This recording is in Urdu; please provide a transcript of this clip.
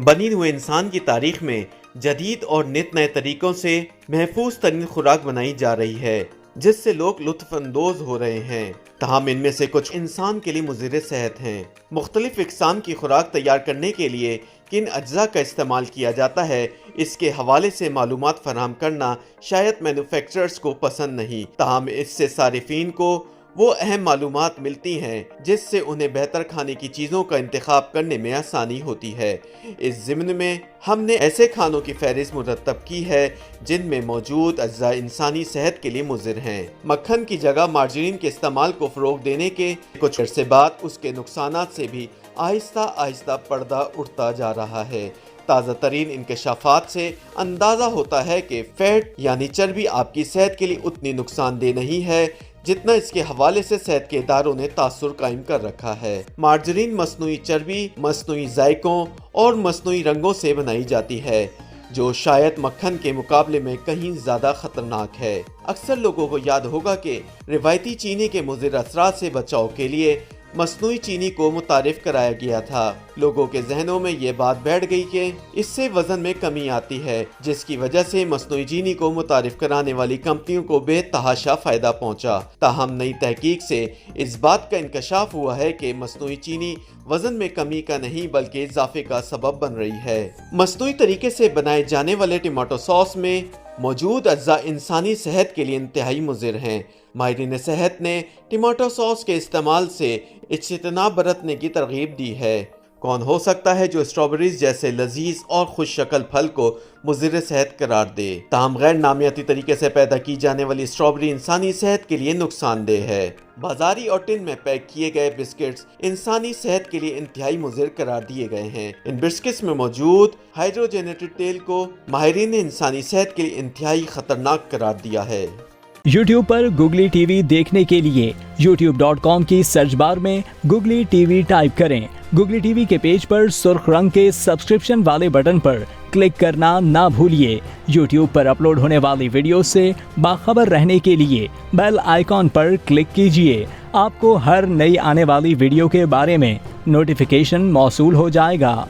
بنی ہوئے انسان کی تاریخ میں جدید اور نت نئے طریقوں سے محفوظ ترین خوراک بنائی جا رہی ہے جس سے لوگ لطف اندوز ہو رہے ہیں، تاہم ان میں سے کچھ انسان کے لیے مضر صحت ہیں۔ مختلف اقسام کی خوراک تیار کرنے کے لیے کن اجزاء کا استعمال کیا جاتا ہے، اس کے حوالے سے معلومات فراہم کرنا شاید مینوفیکچررز کو پسند نہیں، تاہم اس سے صارفین کو وہ اہم معلومات ملتی ہیں جس سے انہیں بہتر کھانے کی چیزوں کا انتخاب کرنے میں آسانی ہوتی ہے۔ اس ضمن میں ہم نے ایسے کھانوں کی فہرست مرتب کی ہے جن میں موجود اجزاء انسانی صحت کے لیے مضر ہیں۔ مکھن کی جگہ مارجرین کے استعمال کو فروغ دینے کے کچھ عرصے بعد اس کے نقصانات سے بھی آہستہ آہستہ پردہ اٹھتا جا رہا ہے۔ تازہ ترین انکشافات سے اندازہ ہوتا ہے کہ فیٹ یعنی چربی آپ کی صحت کے لیے اتنی نقصان دہ نہیں ہے جتنا اس کے حوالے سے صحت کے اداروں نے تاثر قائم کر رکھا ہے۔ مارجرین مصنوعی چربی، مصنوعی ذائقوں اور مصنوعی رنگوں سے بنائی جاتی ہے جو شاید مکھن کے مقابلے میں کہیں زیادہ خطرناک ہے۔ اکثر لوگوں کو یاد ہوگا کہ روایتی چینی کے مضر اثرات سے بچاؤ کے لیے مصنوعی چینی کو متعارف کرایا گیا تھا۔ لوگوں کے ذہنوں میں یہ بات بیٹھ گئی کہ اس سے وزن میں کمی آتی ہے، جس کی وجہ سے مصنوعی چینی کو متعارف کرانے والی کمپنیوں کو بے تحاشا فائدہ پہنچا۔ تاہم نئی تحقیق سے اس بات کا انکشاف ہوا ہے کہ مصنوعی چینی وزن میں کمی کا نہیں بلکہ اضافے کا سبب بن رہی ہے۔ مصنوعی طریقے سے بنائے جانے والے ٹماٹو ساس میں موجود اجزاء انسانی صحت کے لیے انتہائی مضر ہیں۔ ماہرین صحت نے ٹماٹو ساس کے استعمال سے اجتناب برتنے کی ترغیب دی ہے۔ کون ہو سکتا ہے جو اسٹرابیریز جیسے لذیذ اور خوش شکل پھل کو مضر صحت قرار دے؟ تاہم غیر نامیاتی طریقے سے پیدا کی جانے والی اسٹرابیری انسانی صحت کے لیے نقصان دہ ہے۔ بازاری اور ٹن میں پیک کیے گئے بسکٹس انسانی صحت کے لیے انتہائی مضر قرار دیے گئے ہیں۔ ان بسکٹس میں موجود ہائیڈروجنیٹڈ تیل کو ماہرین نے انسانی صحت کے لیے انتہائی خطرناک قرار دیا ہے۔ یوٹیوب پر گوگلی ٹی وی دیکھنے کے لیے youtube.com کی سرچ بار میں گوگلی ٹی وی ٹائپ کریں۔ گوگلی ٹی وی کے پیج پر سرخ رنگ کے سبسکرپشن والے بٹن پر کلک کرنا نہ بھولیے۔ یوٹیوب پر اپلوڈ ہونے والی ویڈیو سے باخبر رہنے کے لیے بیل آئیکن پر کلک کیجیے۔ آپ کو ہر نئی آنے والی ویڈیو کے بارے میں نوٹیفیکیشن موصول ہو جائے گا۔